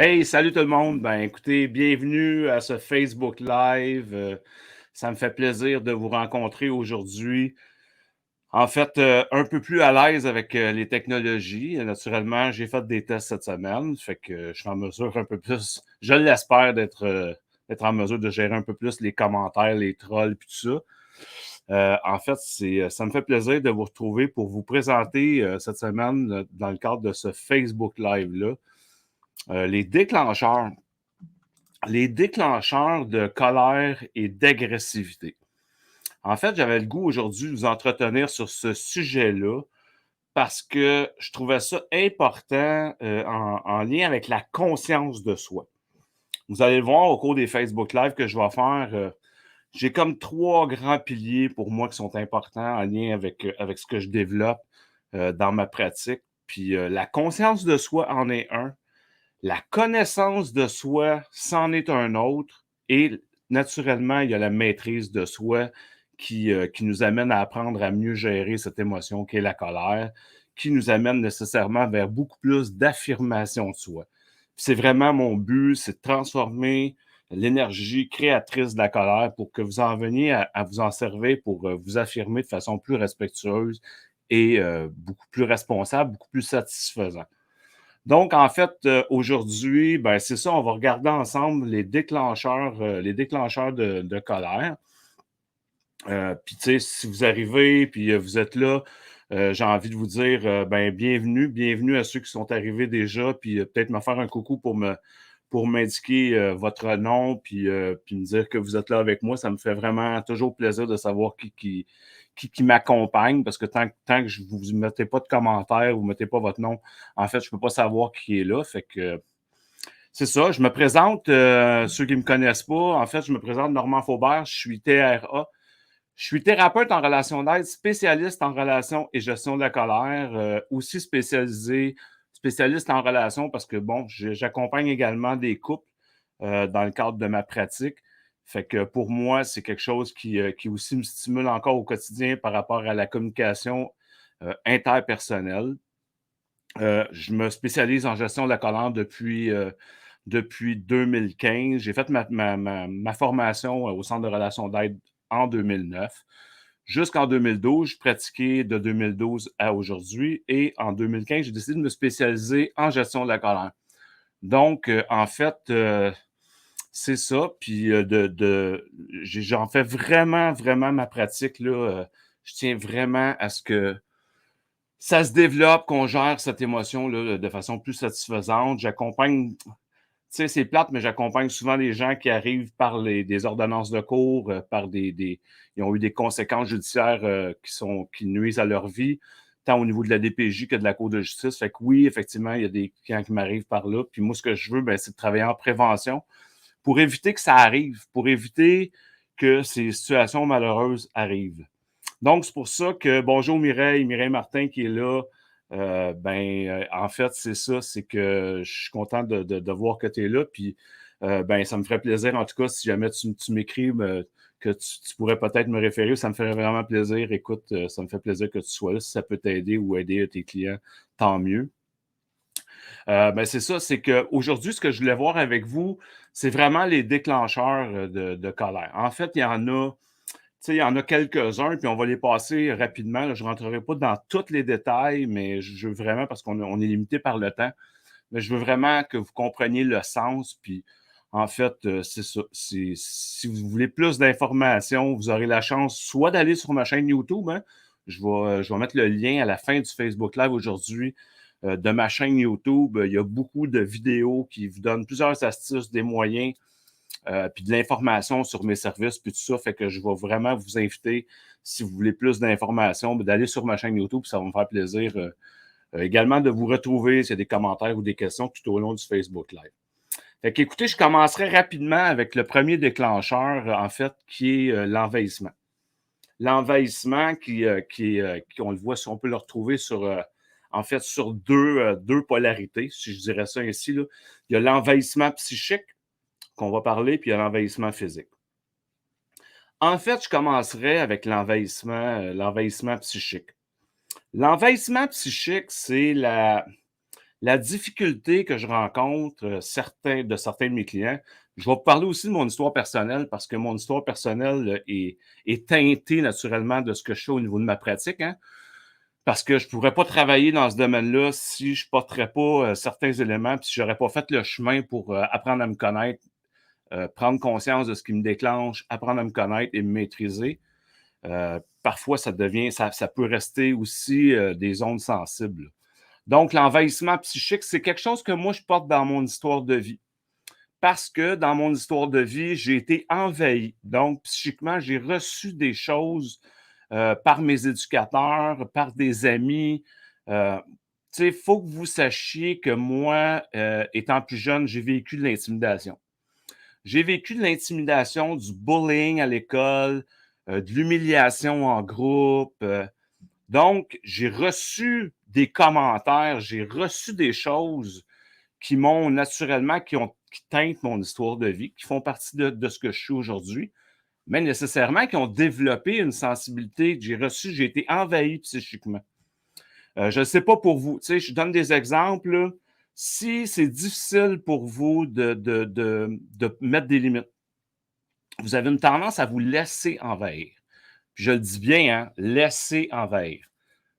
Hey, salut tout le monde. Ben, écoutez, bienvenue à ce Facebook Live. Ça me fait plaisir de vous rencontrer aujourd'hui. En fait, un peu plus à l'aise avec les technologies. Naturellement, j'ai fait des tests cette semaine, fait que je suis en mesure un peu plus, je l'espère, d'être en mesure de gérer un peu plus les commentaires, les trolls, puis tout ça. En fait, ça me fait plaisir de vous retrouver pour vous présenter cette semaine, dans le cadre de ce Facebook Live-là, les déclencheurs. Les déclencheurs de colère et d'agressivité. En fait, j'avais le goût aujourd'hui de vous entretenir sur ce sujet-là parce que je trouvais ça important en lien avec la conscience de soi. Vous allez le voir au cours des Facebook Live que je vais faire. J'ai comme trois grands piliers pour moi qui sont importants en lien avec ce que je développe dans ma pratique. Puis la conscience de soi en est un. La connaissance de soi, c'en est un autre. Et naturellement, il y a la maîtrise de soi qui nous amène à apprendre à mieux gérer cette émotion qu'est la colère, qui nous amène nécessairement vers beaucoup plus d'affirmation de soi. C'est vraiment mon but, c'est de transformer l'énergie créatrice de la colère pour que vous en veniez à vous en servir pour vous affirmer de façon plus respectueuse et beaucoup plus responsable, beaucoup plus satisfaisant. Donc, en fait, aujourd'hui, ben, c'est ça, on va regarder ensemble les déclencheurs de colère. Puis, tu sais, si vous arrivez, puis vous êtes là, j'ai envie de vous dire, ben, bienvenue à ceux qui sont arrivés déjà, puis peut-être me faire un coucou pour m'indiquer votre nom, puis me dire que vous êtes là avec moi. Ça me fait vraiment toujours plaisir de savoir qui m'accompagne, parce que tant que vous ne mettez pas de commentaires, vous ne mettez pas votre nom, en fait, je ne peux pas savoir qui est là. Fait que c'est ça. Je me présente, ceux qui ne me connaissent pas, en fait, je me présente Normand Faubert, je suis TRA. Je suis thérapeute en relation d'aide, spécialiste en relation et gestion de la colère, aussi spécialiste en relation parce que, bon, j'accompagne également des couples dans le cadre de ma pratique. Fait que pour moi, c'est quelque chose qui aussi me stimule encore au quotidien par rapport à la communication interpersonnelle. Je me spécialise en gestion de la colère depuis 2015. J'ai fait ma formation au Centre de relations d'aide en 2009. Jusqu'en 2012, je pratiquais de 2012 à aujourd'hui. Et en 2015, j'ai décidé de me spécialiser en gestion de la colère. Donc, en fait, c'est ça. Puis, j'en fais vraiment ma pratique, là. Je tiens vraiment à ce que ça se développe, qu'on gère cette émotion-là de façon plus satisfaisante. J'accompagne, tu sais, c'est plate, mais j'accompagne souvent les gens qui arrivent par des ordonnances de cours, par ils ont eu des conséquences judiciaires qui nuisent à leur vie, tant au niveau de la DPJ que de la Cour de justice. Fait que oui, effectivement, il y a des clients qui m'arrivent par là. Puis moi, ce que je veux, ben, c'est de travailler en prévention pour éviter que ça arrive, pour éviter que ces situations malheureuses arrivent. Donc, c'est pour ça que bonjour Mireille Martin qui est là. En fait, c'est ça, c'est que je suis content de voir que tu es là. Puis, ben, ça me ferait plaisir, en tout cas, si jamais tu m'écris, que tu pourrais peut-être me référer, ça me ferait vraiment plaisir. Écoute, ça me fait plaisir que tu sois là. Si ça peut t'aider ou aider tes clients, tant mieux. Ben, c'est ça, c'est qu'aujourd'hui, ce que je voulais voir avec vous, c'est vraiment les déclencheurs de colère. En fait, il y en a quelques-uns, puis on va les passer rapidement. Là, je ne rentrerai pas dans tous les détails, mais je veux vraiment, parce qu'on est limité par le temps, mais je veux vraiment que vous compreniez le sens. Puis, en fait, c'est ça. Si vous voulez plus d'informations, vous aurez la chance soit d'aller sur ma chaîne YouTube. Hein, je vais mettre le lien à la fin du Facebook Live aujourd'hui de ma chaîne YouTube. Il y a beaucoup de vidéos qui vous donnent plusieurs astuces, des moyens puis de l'information sur mes services, puis tout ça. Fait que je vais vraiment vous inviter, si vous voulez plus d'informations, d'aller sur ma chaîne YouTube. Ça va me faire plaisir également de vous retrouver s'il y a des commentaires ou des questions tout au long du Facebook Live. Fait qu'écoutez, je commencerai rapidement avec le premier déclencheur, en fait, qui est l'envahissement. L'envahissement on le voit, si on peut le retrouver en fait, sur deux polarités, si je dirais ça ainsi. Là. Il y a l'envahissement psychique, qu'on va parler, puis il y a l'envahissement physique. En fait, je commencerai avec l'envahissement psychique. L'envahissement psychique, c'est la difficulté que je rencontre de certains de mes clients, je vais vous parler aussi de mon histoire personnelle parce que mon histoire personnelle est teintée naturellement de ce que je fais au niveau de ma pratique. Hein, parce que je ne pourrais pas travailler dans ce domaine-là si je ne porterais pas certains éléments, puis si je n'aurais pas fait le chemin pour apprendre à me connaître, prendre conscience de ce qui me déclenche, apprendre à me connaître et me maîtriser. Parfois, ça peut rester aussi des zones sensibles. Donc, l'envahissement psychique, c'est quelque chose que moi, je porte dans mon histoire de vie. Parce que dans mon histoire de vie, j'ai été envahi. Donc, psychiquement, j'ai reçu des choses par mes éducateurs, par des amis. Euh, il faut que vous sachiez que moi, étant plus jeune, j'ai vécu de l'intimidation. J'ai vécu de l'intimidation, du bullying à l'école, de l'humiliation en groupe. Donc, j'ai reçu des commentaires, j'ai reçu des choses qui m'ont naturellement, qui teintent mon histoire de vie, qui font partie de ce que je suis aujourd'hui, mais nécessairement qui ont développé une sensibilité que j'ai reçue, j'ai été envahi psychiquement. Je ne sais pas pour vous, tu sais, je donne des exemples. Là. Si c'est difficile pour vous de mettre des limites, vous avez une tendance à vous laisser envahir. Puis je le dis bien, hein, laisser envahir.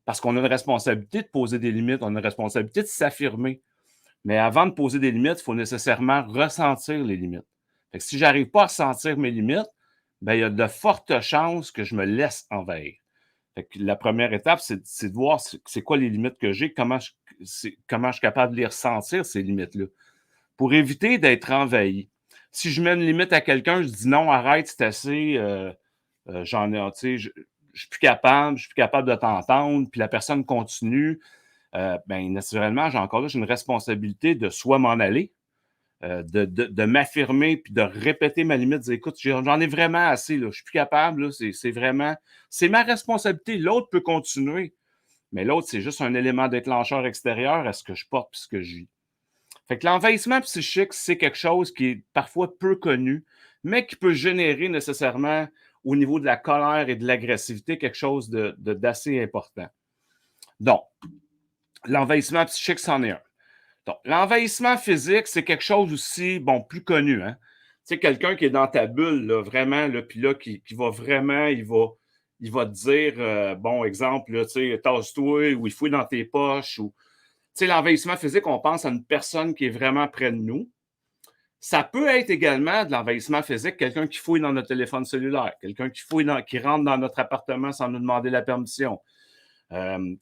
Parce qu'on a une responsabilité de poser des limites, on a une responsabilité de s'affirmer. Mais avant de poser des limites, il faut nécessairement ressentir les limites. Fait que si je n'arrive pas à ressentir mes limites, ben, il y a de fortes chances que je me laisse envahir. Fait que la première étape, c'est de voir c'est quoi les limites que j'ai, comment je suis capable de les ressentir, ces limites-là, pour éviter d'être envahi. Si je mets une limite à quelqu'un, je dis non, arrête, c'est assez, j'en ai, tu sais, je suis plus capable, je suis plus capable de t'entendre, puis la personne continue, ben, naturellement, j'ai une responsabilité de soit m'en aller, de m'affirmer, puis de répéter ma limite, de dire, écoute, j'en ai vraiment assez, là, je suis plus capable, là, c'est ma responsabilité. L'autre peut continuer, mais l'autre, c'est juste un élément déclencheur extérieur à ce que je porte puis ce que je vis. Fait que l'envahissement psychique, c'est quelque chose qui est parfois peu connu, mais qui peut générer nécessairement, au niveau de la colère et de l'agressivité, quelque chose d'assez important. Donc, l'envahissement psychique, c'en est un. Donc, l'envahissement physique, c'est quelque chose aussi, bon, plus connu. Hein? Tu sais, quelqu'un qui est dans ta bulle, là, vraiment, là, puis là, qui va vraiment, il va te dire, bon, exemple, là, tu sais, tasse-toi, ou il fouille dans tes poches, ou, tu sais, l'envahissement physique, on pense à une personne qui est vraiment près de nous. Ça peut être également de l'envahissement physique, quelqu'un qui fouille dans notre téléphone cellulaire, quelqu'un qui rentre dans notre appartement sans nous demander la permission,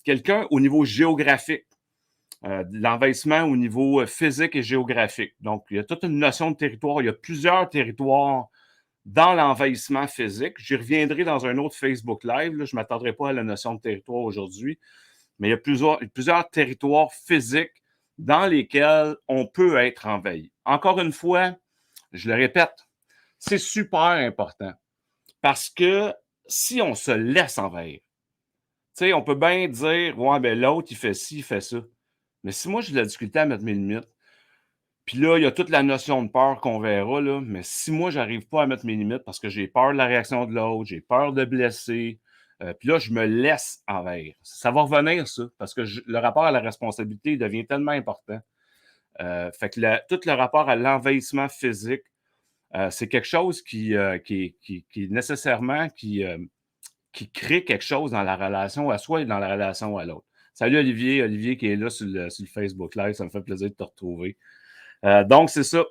quelqu'un au niveau géographique. De l'envahissement au niveau physique et géographique. Donc, il y a toute une notion de territoire. Il y a plusieurs territoires dans l'envahissement physique. J'y reviendrai dans un autre Facebook Live. Là. Je ne m'attendrai pas à la notion de territoire aujourd'hui. Mais il y a plusieurs territoires physiques dans lesquels on peut être envahi. Encore une fois, je le répète, c'est super important. Parce que si on se laisse envahir, tu sais, on peut bien dire, ouais, ben l'autre, il fait ci, il fait ça. Mais si moi, j'ai de la difficulté à mettre mes limites, puis là, il y a toute la notion de peur qu'on verra, là, mais si moi, j'arrive pas à mettre mes limites parce que j'ai peur de la réaction de l'autre, j'ai peur de blesser, puis là, je me laisse envers. Ça va revenir, ça, parce que le rapport à la responsabilité devient tellement important. Fait que tout le rapport à l'envahissement physique, c'est quelque chose qui nécessairement qui crée quelque chose dans la relation à soi et dans la relation à l'autre. Salut Olivier, Olivier qui est là sur le Facebook Live, ça me fait plaisir de te retrouver. Donc, c'est ça.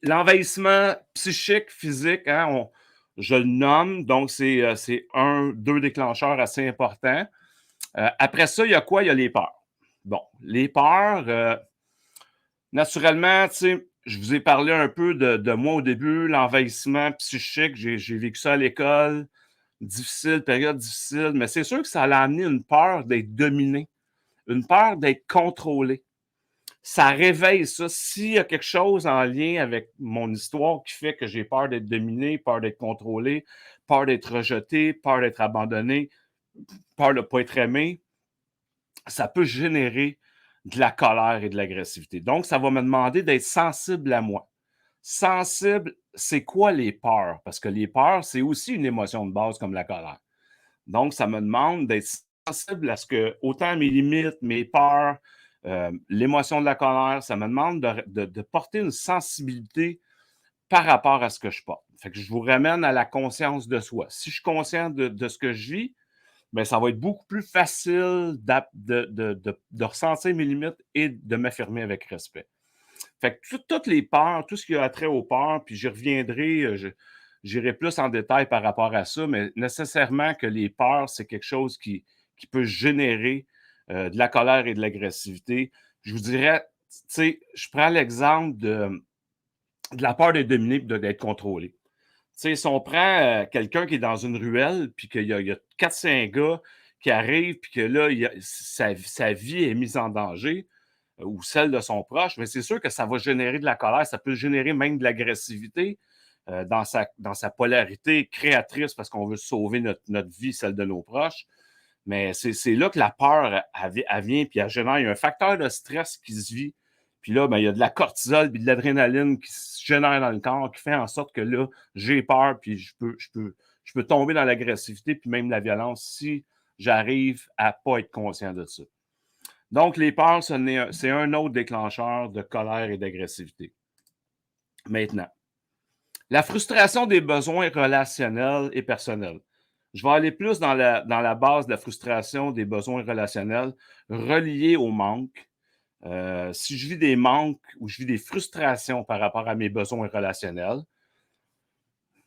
L'envahissement psychique, physique, hein, je le nomme, donc c'est deux déclencheurs assez importants. Après ça, il y a quoi? Il y a les peurs. Bon, les peurs, naturellement, tu sais, je vous ai parlé un peu de moi au début, l'envahissement psychique, j'ai vécu ça à l'école, difficile, période difficile, mais c'est sûr que ça a amené une peur d'être dominé, une peur d'être contrôlé. Ça réveille ça. S'il y a quelque chose en lien avec mon histoire qui fait que j'ai peur d'être dominé, peur d'être contrôlé, peur d'être rejeté, peur d'être abandonné, peur de ne pas être aimé, ça peut générer de la colère et de l'agressivité. Donc, ça va me demander d'être sensible à moi. Sensible, c'est quoi les peurs? Parce que les peurs, c'est aussi une émotion de base comme la colère. Donc, ça me demande d'être sensible à ce que, autant mes limites, mes peurs, l'émotion de la colère, ça me demande de porter une sensibilité par rapport à ce que je porte. Fait que je vous ramène à la conscience de soi. Si je suis conscient de ce que je vis, bien, ça va être beaucoup plus facile de ressentir mes limites et de m'affirmer avec respect. Fait que toutes les peurs, tout ce qui a trait aux peurs, puis j'y reviendrai, j'irai plus en détail par rapport à ça, mais nécessairement que les peurs, c'est quelque chose qui peut générer de la colère et de l'agressivité. Je vous dirais, tu sais, je prends l'exemple de la peur d'être dominé et d'être contrôlé. Tu sais, si on prend quelqu'un qui est dans une ruelle, puis qu'il y a 4-5 gars qui arrivent, puis que là, sa vie est mise en danger, ou celle de son proche, mais c'est sûr que ça va générer de la colère, ça peut générer même de l'agressivité dans sa polarité créatrice parce qu'on veut sauver notre vie, celle de nos proches. Mais c'est là que la peur, elle vient, puis elle génère. Il y a un facteur de stress qui se vit. Puis là, ben, il y a de la cortisol puis de l'adrénaline qui se génère dans le corps, qui fait en sorte que là, j'ai peur, puis je peux tomber dans l'agressivité, puis même la violence si j'arrive à ne pas être conscient de ça. Donc, les peurs, c'est un autre déclencheur de colère et d'agressivité. Maintenant, la frustration des besoins relationnels et personnels. Je vais aller plus dans la base de la frustration des besoins relationnels reliés au manque. Si je vis des manques ou je vis des frustrations par rapport à mes besoins relationnels,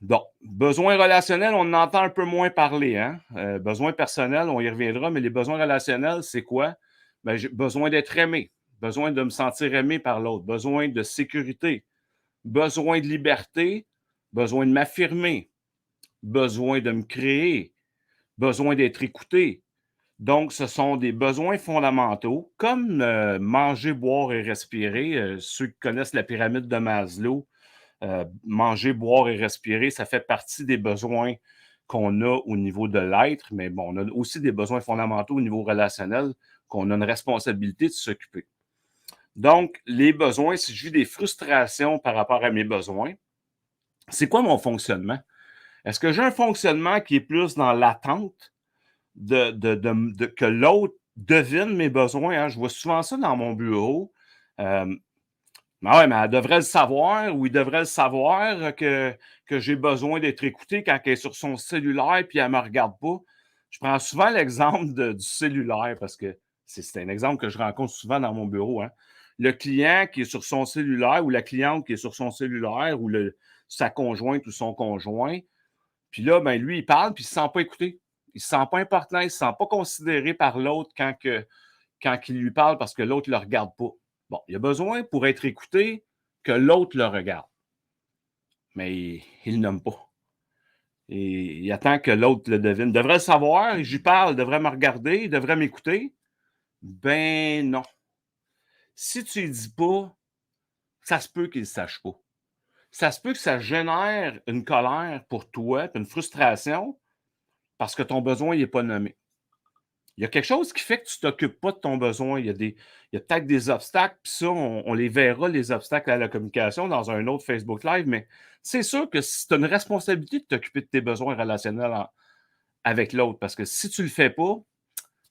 bon, besoins relationnels, on en entend un peu moins parler. Hein? Besoins personnels, on y reviendra, mais les besoins relationnels, c'est quoi? Ben, j'ai besoin d'être aimé, besoin de me sentir aimé par l'autre, besoin de sécurité, besoin de liberté, besoin de m'affirmer, besoin de me créer, besoin d'être écouté. Donc, ce sont des besoins fondamentaux, comme manger, boire et respirer. Ceux qui connaissent la pyramide de Maslow, manger, boire et respirer, ça fait partie des besoins qu'on a au niveau de l'être, mais bon, on a aussi des besoins fondamentaux au niveau relationnel qu'on a une responsabilité de s'occuper. Donc, les besoins, si je vis des frustrations par rapport à mes besoins, c'est quoi mon fonctionnement? Est-ce que j'ai un fonctionnement qui est plus dans l'attente que l'autre devine mes besoins? Hein? Je vois souvent ça dans mon bureau. Mais ouais, mais elle devrait le savoir ou il devrait le savoir que j'ai besoin d'être écouté quand elle est sur son cellulaire puis elle ne me regarde pas. Je prends souvent l'exemple du cellulaire parce que c'est un exemple que je rencontre souvent dans mon bureau. Hein. Le client qui est sur son cellulaire ou la cliente qui est sur son cellulaire ou sa conjointe ou son conjoint, puis là, ben, lui, il parle puis il ne se sent pas écouté. Il ne se sent pas important, il ne se sent pas considéré par l'autre quand il lui parle parce que l'autre ne le regarde pas. Bon, il a besoin, pour être écouté, que l'autre le regarde. Mais il ne nomme pas. Et il attend que l'autre le devine. Il devrait le savoir, j'y parle, il devrait me regarder, il devrait m'écouter. Ben non. Si tu ne dis pas, ça se peut qu'il ne sache pas. Ça se peut que ça génère une colère pour toi, puis une frustration, parce que ton besoin n'est pas nommé. Il y a quelque chose qui fait que tu ne t'occupes pas de ton besoin. Il y a peut-être des obstacles, puis ça, on les verra, les obstacles à la communication, dans un autre Facebook Live, mais c'est sûr que si tu as une responsabilité de t'occuper de tes besoins relationnels avec l'autre, parce que si tu ne le fais pas,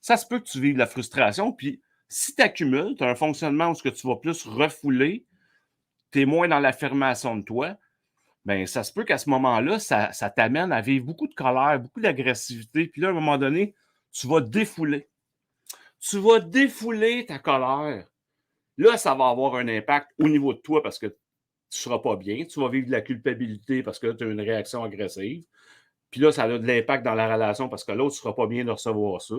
ça se peut que tu vives de la frustration, puis si tu accumules, tu as un fonctionnement où tu vas plus refouler, tu es moins dans l'affirmation de toi, bien, ça se peut qu'à ce moment-là, ça t'amène à vivre beaucoup de colère, beaucoup d'agressivité, puis là, à un moment donné, tu vas défouler. Tu vas défouler ta colère. Là, ça va avoir un impact au niveau de toi parce que tu ne seras pas bien. Tu vas vivre de la culpabilité parce que tu as une réaction agressive. Puis là, ça a de l'impact dans la relation parce que l'autre ne sera pas bien de recevoir ça.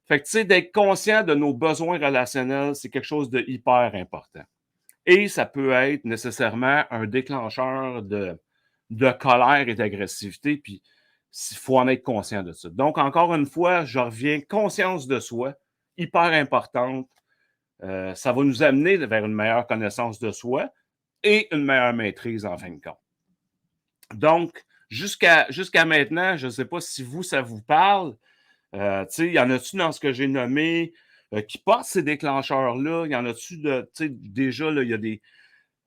Fait que, tu sais, d'être conscient de nos besoins relationnels, c'est quelque chose de hyper important. Et ça peut être nécessairement un déclencheur de colère et d'agressivité. Puis, il faut en être conscient de ça. Donc, encore une fois, je reviens, conscience de soi, hyper importante. Ça va nous amener vers une meilleure connaissance de soi et une meilleure maîtrise en fin de compte. Donc, jusqu'à maintenant, je ne sais pas si ça vous parle. Il y en a-tu dans ce que j'ai nommé qui portent ces déclencheurs-là? Il y en a-tu déjà, là, il y a des.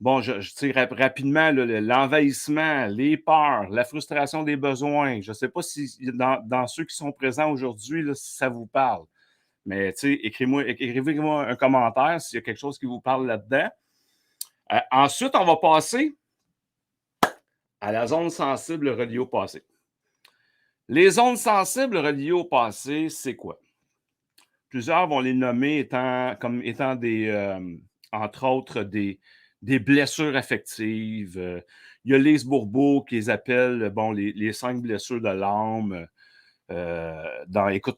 Bon, je tire rapidement l'envahissement, les peurs, la frustration des besoins. Je ne sais pas si dans ceux qui sont présents aujourd'hui, si ça vous parle. Mais écrivez-moi un commentaire s'il y a quelque chose qui vous parle là-dedans. Ensuite, on va passer à la zone sensible reliée au passé. Les zones sensibles reliées au passé, c'est quoi? Plusieurs vont les nommer étant entre autres, des blessures affectives. Il y a Lise Bourbeau qui les appelle les 5 blessures de l'âme.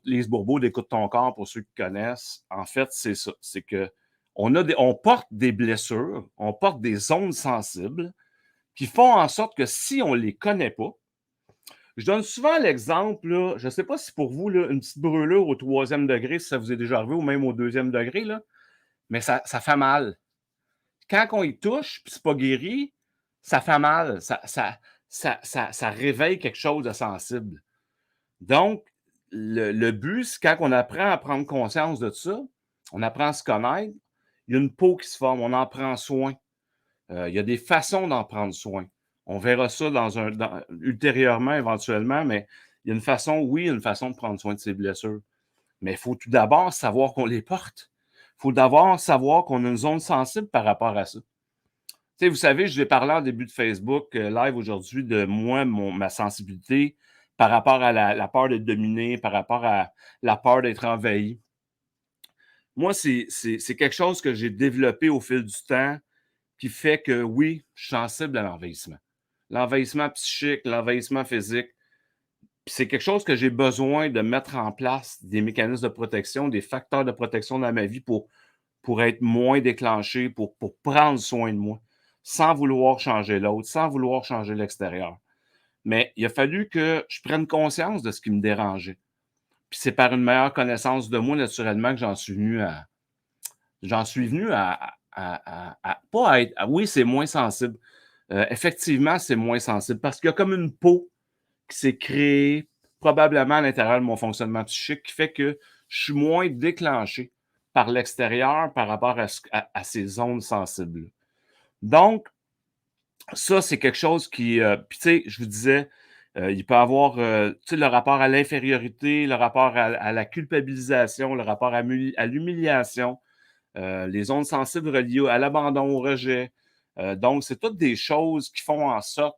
Lise Bourbeau d'Écoute ton corps, pour ceux qui connaissent. En fait, c'est ça. C'est que on porte des blessures, on porte des zones sensibles qui font en sorte que si on ne les connaît pas, je donne souvent l'exemple, là, je ne sais pas si pour vous, là, une petite brûlure au 3e degré, si ça vous est déjà arrivé, ou même au 2e degré, là, mais ça fait mal. Quand on y touche, puis c'est pas guéri, ça fait mal. Ça réveille quelque chose de sensible. Donc, le but, c'est quand on apprend à prendre conscience de ça, on apprend à se connaître, il y a une peau qui se forme, on en prend soin. Il y a des façons d'en prendre soin. On verra ça ultérieurement, éventuellement, mais il y a une façon, oui, il y a une façon de prendre soin de ses blessures. Mais il faut tout d'abord savoir qu'on les porte. Il faut d'abord savoir qu'on a une zone sensible par rapport à ça. Tu sais, vous savez, je l'ai parlé en début de Facebook Live aujourd'hui de moi, ma sensibilité par rapport à la peur d'être dominé, par rapport à la peur d'être envahi. Moi, c'est quelque chose que j'ai développé au fil du temps qui fait que, oui, je suis sensible à l'envahissement. L'envahissement psychique, l'envahissement physique. Puis c'est quelque chose que j'ai besoin de mettre en place, des mécanismes de protection, des facteurs de protection dans ma vie pour être moins déclenché, pour prendre soin de moi, sans vouloir changer l'autre, sans vouloir changer l'extérieur. Mais il a fallu que je prenne conscience de ce qui me dérangeait. Puis c'est par une meilleure connaissance de moi, naturellement, que j'en suis venu à pas être. Oui, c'est moins sensible. Effectivement, c'est moins sensible parce qu'il y a comme une peau qui s'est créée probablement à l'intérieur de mon fonctionnement psychique qui fait que je suis moins déclenché par l'extérieur par rapport à ces zones sensibles. Donc, ça, c'est quelque chose qui. Puis, tu sais, je vous disais, il peut y avoir tu sais, le rapport à l'infériorité, le rapport à la culpabilisation, le rapport à l'humiliation, les zones sensibles reliées à l'abandon, au rejet. Donc, c'est toutes des choses qui font en sorte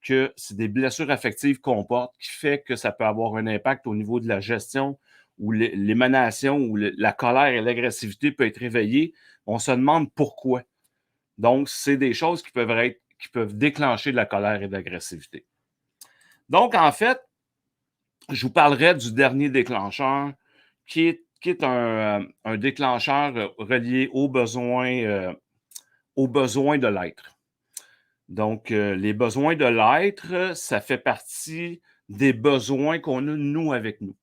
que c'est des blessures affectives qu'on porte, qui fait que ça peut avoir un impact au niveau de la gestion ou l'émanation ou la colère et l'agressivité peut être réveillée. On se demande pourquoi. Donc, c'est des choses qui peuvent déclencher de la colère et de l'agressivité. Donc, en fait, je vous parlerai du dernier déclencheur qui est un déclencheur relié aux besoins de l'être. Donc, les besoins de l'être, ça fait partie des besoins qu'on a, nous, avec nous.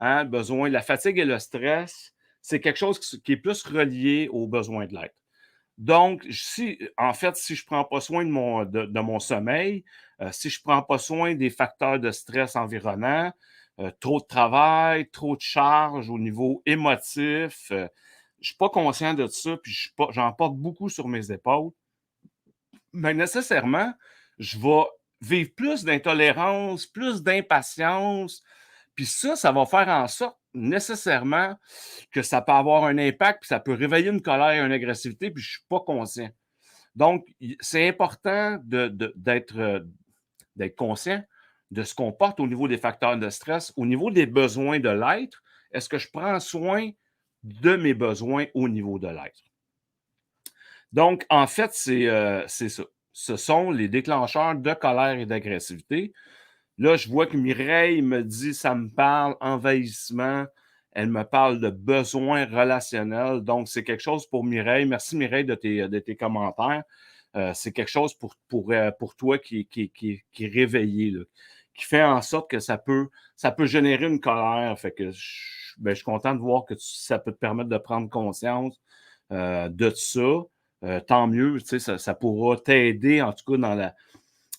Hein? La fatigue et le stress, c'est quelque chose qui est plus relié aux besoins de l'être. Donc, si je ne prends pas soin de mon sommeil, si je ne prends pas soin des facteurs de stress environnants, trop de travail, trop de charge au niveau émotif, je ne suis pas conscient de ça, puis j'en porte beaucoup sur mes épaules, mais nécessairement, je vais vivre plus d'intolérance, plus d'impatience, puis ça va faire en sorte nécessairement que ça peut avoir un impact, puis ça peut réveiller une colère et une agressivité, puis je ne suis pas conscient. Donc, c'est important d'être conscient de ce qu'on porte au niveau des facteurs de stress, au niveau des besoins de l'être. Est-ce que je prends soin de mes besoins au niveau de l'être? Donc, en fait, c'est ça. Ce sont les déclencheurs de colère et d'agressivité. Là, je vois que Mireille me dit, ça me parle envahissement. Elle me parle de besoins relationnels. Donc, c'est quelque chose pour Mireille. Merci Mireille de tes commentaires. C'est quelque chose pour toi qui est réveillé, là, qui fait en sorte que ça peut générer une colère. Fait que je suis content de voir que ça peut te permettre de prendre conscience de ça. Tant mieux, tu sais, ça pourra t'aider, en tout cas,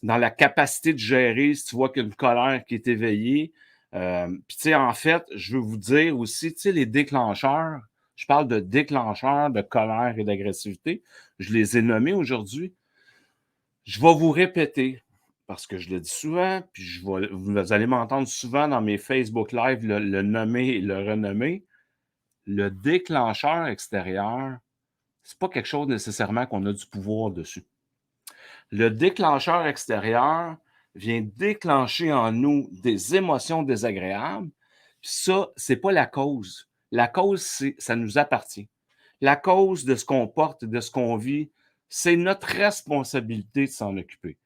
dans la capacité de gérer si tu vois qu'il y a une colère qui est éveillée. Puis, tu sais, en fait, je veux vous dire aussi, tu sais, les déclencheurs, je parle de déclencheurs de colère et d'agressivité. Je les ai nommés aujourd'hui. Je vais vous répéter, parce que je le dis souvent, puis vous allez m'entendre souvent dans mes Facebook Live le nommer et le renommer. le déclencheur extérieur, c'est pas quelque chose nécessairement qu'on a du pouvoir dessus. Le déclencheur extérieur vient déclencher en nous des émotions désagréables. Ça, c'est pas la cause. La cause, ça nous appartient. La cause de ce qu'on porte, de ce qu'on vit, c'est notre responsabilité de s'en occuper.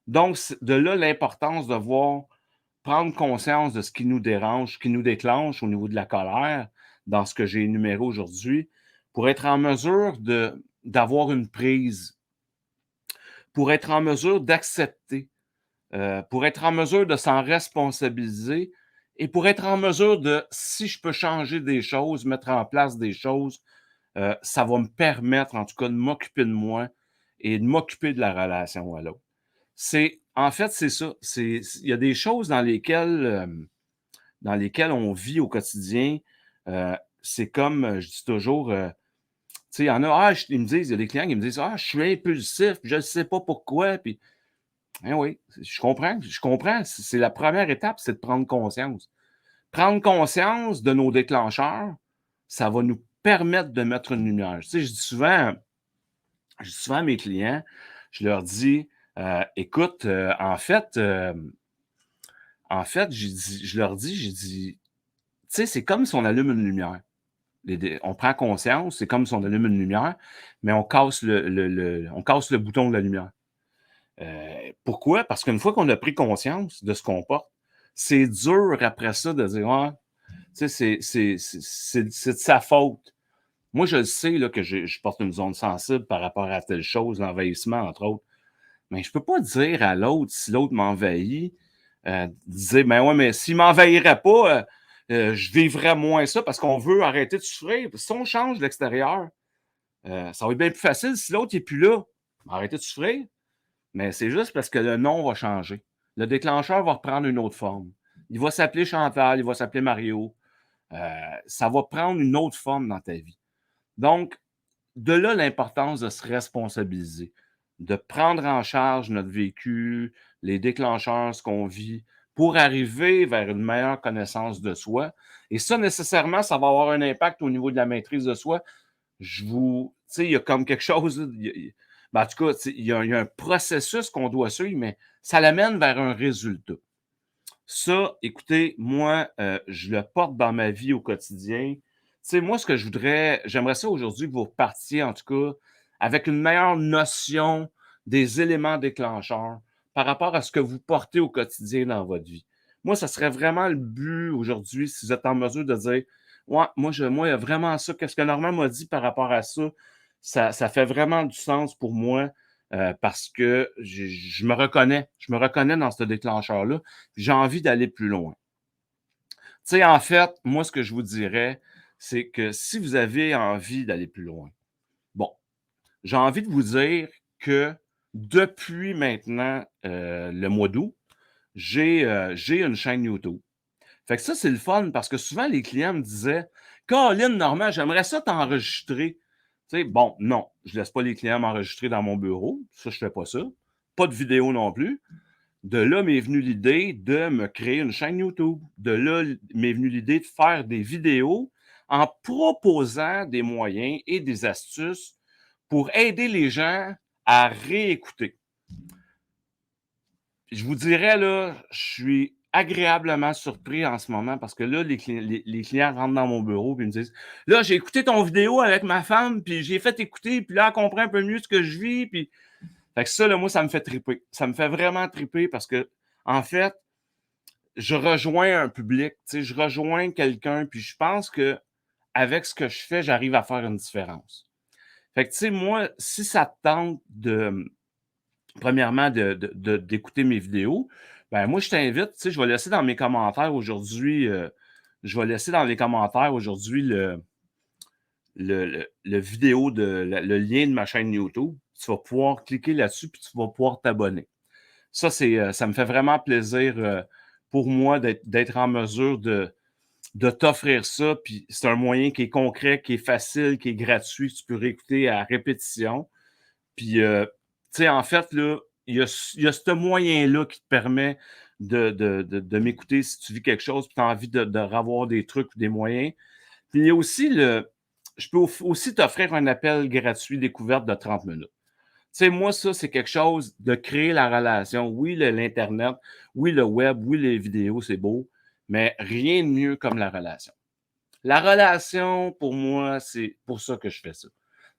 Donc, de là l'importance de voir, prendre conscience de ce qui nous dérange, ce qui nous déclenche au niveau de la colère, dans ce que j'ai énuméré aujourd'hui, pour être en mesure d'avoir une prise, pour être en mesure d'accepter, pour être en mesure de s'en responsabiliser et pour être en mesure de, si je peux changer des choses, mettre en place des choses, ça va me permettre, en tout cas, de m'occuper de moi et de m'occuper de la relation à l'autre. En fait, c'est ça. Il y a des choses dans lesquelles on vit au quotidien. C'est comme, je dis toujours, tu sais, il y en a, ils me disent, il y a des clients qui me disent, je suis impulsif, puis je ne sais pas pourquoi, puis oui, je comprends. C'est la première étape, c'est de prendre conscience. Prendre conscience de nos déclencheurs, ça va nous permettre de mettre une lumière. Tu sais, je dis souvent à mes clients, je leur dis, écoute, en fait, je leur dis, j'ai dit, tu sais, c'est comme si on allume une lumière. On prend conscience, c'est comme si on allume une lumière, mais on casse on casse le bouton de la lumière. Pourquoi? Parce qu'une fois qu'on a pris conscience de ce qu'on porte, c'est dur après ça de dire, tu sais, c'est de sa faute. Moi, je le sais là, que je porte une zone sensible par rapport à telle chose, l'envahissement, entre autres. Mais je peux pas dire à l'autre, si l'autre m'envahit, dire, ben ouais, mais s'il m'envahirait pas, je vivrais moins ça parce qu'on veut arrêter de souffrir. Si on change l'extérieur, ça va être bien plus facile si l'autre n'est plus là. Arrêter de souffrir. Mais c'est juste parce que le nom va changer. Le déclencheur va reprendre une autre forme. Il va s'appeler Chantal, il va s'appeler Mario. Ça va prendre une autre forme dans ta vie. Donc, de là l'importance de se responsabiliser, de prendre en charge notre vécu, les déclencheurs, ce qu'on vit, pour arriver vers une meilleure connaissance de soi. Et ça, nécessairement, ça va avoir un impact au niveau de la maîtrise de soi. Tu sais, il y a comme quelque chose, ben, en tout cas, il y a un processus qu'on doit suivre, mais ça l'amène vers un résultat. Ça, écoutez, moi, je le porte dans ma vie au quotidien. Tu sais, moi, ce que j'aimerais ça aujourd'hui que vous repartiez, en tout cas, avec une meilleure notion des éléments déclencheurs par rapport à ce que vous portez au quotidien dans votre vie. Moi, ça serait vraiment le but aujourd'hui, si vous êtes en mesure de dire, ouais, moi, il y a vraiment ça. Qu'est-ce que Normand m'a dit par rapport à ça? Ça fait vraiment du sens pour moi. Parce que je me reconnais dans ce déclencheur-là, j'ai envie d'aller plus loin. Tu sais, en fait, moi, ce que je vous dirais, c'est que si vous avez envie d'aller plus loin, bon, j'ai envie de vous dire que depuis maintenant le mois d'août, j'ai une chaîne YouTube. Fait que ça, c'est le fun parce que souvent, les clients me disaient, Caroline, Normand, j'aimerais ça t'enregistrer. Tu sais, bon, non, je laisse pas les clients m'enregistrer dans mon bureau. Ça, je fais pas ça. Pas de vidéo non plus. De là m'est venue l'idée de me créer une chaîne YouTube. De là m'est venue l'idée de faire des vidéos en proposant des moyens et des astuces pour aider les gens à réécouter. Je vous dirais, là, je suis agréablement surpris en ce moment parce que là, les clients rentrent dans mon bureau et me disent, là, j'ai écouté ton vidéo avec ma femme, puis j'ai fait écouter, puis là, elle comprend un peu mieux ce que je vis, puis fait que ça, là, moi, ça me fait triper. Ça me fait vraiment triper parce que, en fait, je rejoins un public, tu sais, je rejoins quelqu'un, puis je pense que avec ce que je fais, j'arrive à faire une différence. Fait que, tu sais, moi, si ça te tente premièrement, d'écouter mes vidéos, ben moi, je t'invite, tu sais, je vais laisser dans mes commentaires aujourd'hui, je vais laisser dans les commentaires aujourd'hui le vidéo, le lien de ma chaîne YouTube. Tu vas pouvoir cliquer là-dessus, puis tu vas pouvoir t'abonner. Ça, ça me fait vraiment plaisir pour moi d'être en mesure de t'offrir ça. Puis c'est un moyen qui est concret, qui est facile, qui est gratuit. Tu peux réécouter à répétition. Puis, tu sais, en fait, là, il y a ce moyen-là qui te permet de m'écouter si tu vis quelque chose, puis tu as envie de revoir des trucs ou des moyens. Puis il y a aussi je peux aussi t'offrir un appel gratuit découverte de 30 minutes. Tu sais, moi, ça, c'est quelque chose de créer la relation. Oui, l'Internet, oui, le web, oui, les vidéos, c'est beau, mais rien de mieux comme la relation. La relation, pour moi, c'est pour ça que je fais ça.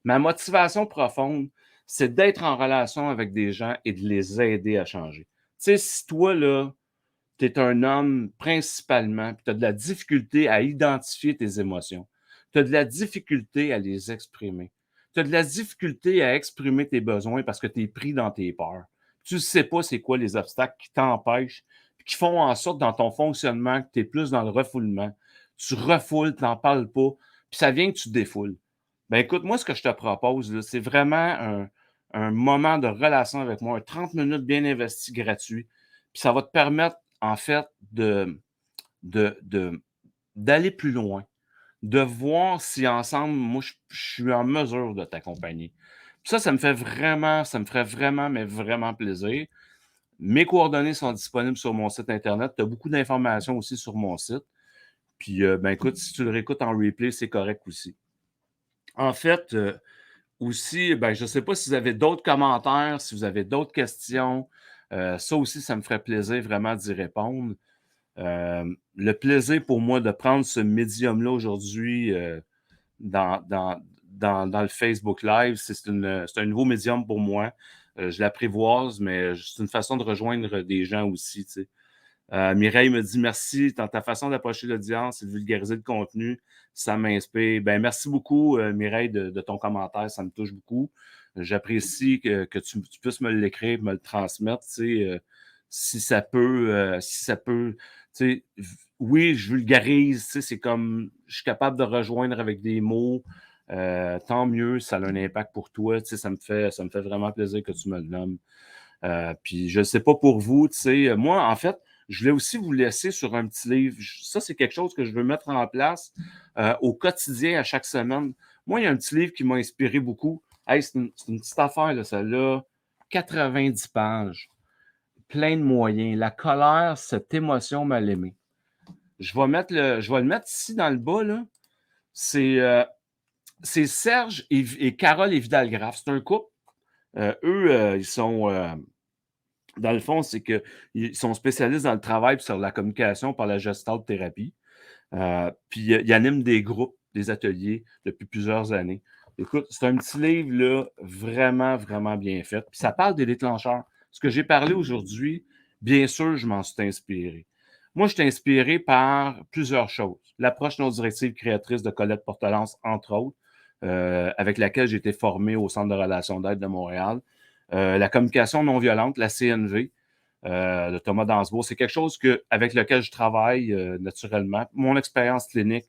Ma motivation profonde, c'est d'être en relation avec des gens et de les aider à changer. Tu sais, si toi, là, tu es un homme principalement, puis tu as de la difficulté à identifier tes émotions, tu as de la difficulté à les exprimer, tu as de la difficulté à exprimer tes besoins parce que tu es pris dans tes peurs. Tu ne sais pas c'est quoi les obstacles qui t'empêchent, puis qui font en sorte dans ton fonctionnement que tu es plus dans le refoulement. Tu refoules, tu n'en parles pas, puis ça vient que tu défoules. Ben écoute, moi, ce que je te propose, là, c'est vraiment un moment de relation avec moi, un 30 minutes bien investi gratuit. Puis ça va te permettre, en fait, de, de- d'aller plus loin, de voir si ensemble, moi, je suis en mesure de t'accompagner. Puis ça me fait vraiment, ça me ferait vraiment, mais vraiment plaisir. Mes coordonnées sont disponibles sur mon site Internet. Tu as beaucoup d'informations aussi sur mon site. Puis, ben écoute, si tu le réécoutes en replay, c'est correct aussi. En fait, aussi, ben, je ne sais pas si vous avez d'autres commentaires, si vous avez d'autres questions. Ça aussi, ça me ferait plaisir vraiment d'y répondre. Le plaisir pour moi de prendre ce médium-là aujourd'hui dans, dans, dans le Facebook Live, c'est un nouveau médium pour moi. Je l'apprivoise, mais c'est une façon de rejoindre des gens aussi, tu sais. Mireille me dit merci dans ta façon d'approcher l'audience et de vulgariser le contenu. Ça m'inspire. Ben, merci beaucoup, Mireille, de ton commentaire. Ça me touche beaucoup. J'apprécie que tu puisses me l'écrire, me le transmettre. Tu sais, si ça peut, tu sais, oui, je vulgarise. Tu sais, c'est comme, je suis capable de rejoindre avec des mots. Tant mieux, ça a un impact pour toi. Tu sais, ça me fait vraiment plaisir que tu me le nommes. Puis je ne sais pas pour vous, tu sais, moi, en fait, je voulais aussi vous laisser sur un petit livre. Ça, c'est quelque chose que je veux mettre en place au quotidien, à chaque semaine. Moi, il y a un petit livre qui m'a inspiré beaucoup. Hey, c'est une petite affaire, là, celle-là. 90 pages, plein de moyens. La colère, cette émotion mal aimée. Je vais le mettre ici dans le bas, là. C'est c'est Serge et Carole et Vidal-Graf. C'est un couple. Eux, ils sont dans le fond, c'est qu'ils sont spécialistes dans le travail sur la communication par la gestalt thérapie. Puis ils animent des groupes, des ateliers depuis plusieurs années. Écoute, c'est un petit livre là, vraiment, vraiment bien fait. Puis ça parle des déclencheurs. Ce que j'ai parlé aujourd'hui, bien sûr, je m'en suis inspiré. Moi, je suis inspiré par plusieurs choses. L'approche non directive créatrice de Colette Portelance, entre autres, avec laquelle j'ai été formé au Centre de relations d'aide de Montréal. La communication non violente, la CNV, de Thomas Dansbourg. C'est quelque chose avec lequel je travaille naturellement. Mon expérience clinique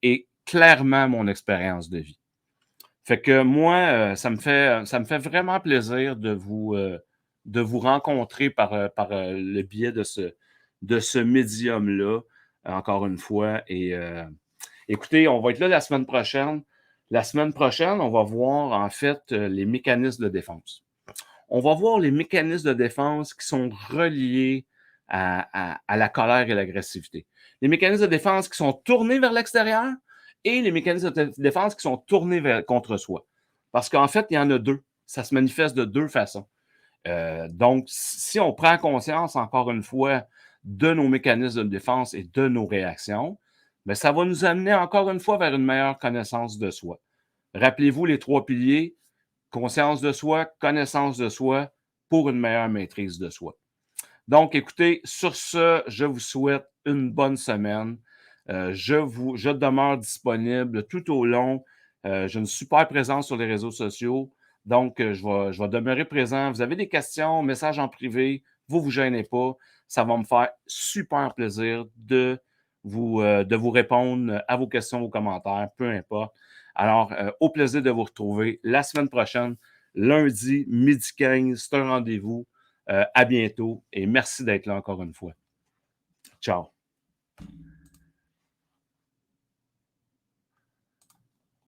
est clairement mon expérience de vie. Fait que moi, ça me fait vraiment plaisir de vous rencontrer par le biais de ce médium-là, encore une fois. Et écoutez, on va être là la semaine prochaine. La semaine prochaine, on va voir en fait les mécanismes de défense. On va voir les mécanismes de défense qui sont reliés à la colère et l'agressivité. Les mécanismes de défense qui sont tournés vers l'extérieur et les mécanismes de défense qui sont tournés contre soi. Parce qu'en fait, il y en a deux. Ça se manifeste de deux façons. Donc, si on prend conscience, encore une fois, de nos mécanismes de défense et de nos réactions, bien, ça va nous amener encore une fois vers une meilleure connaissance de soi. Rappelez-vous les trois piliers: conscience de soi, connaissance de soi pour une meilleure maîtrise de soi. Donc, écoutez, sur ce, je vous souhaite une bonne semaine. Je demeure disponible tout au long. J'ai une super présence sur les réseaux sociaux. Donc, je vais demeurer présent. Vous avez des questions, messages en privé, vous ne vous gênez pas. Ça va me faire super plaisir de vous répondre à vos questions, vos commentaires, peu importe. Alors, au plaisir de vous retrouver la semaine prochaine, lundi, midi 15, c'est un rendez-vous. À bientôt et merci d'être là encore une fois. Ciao.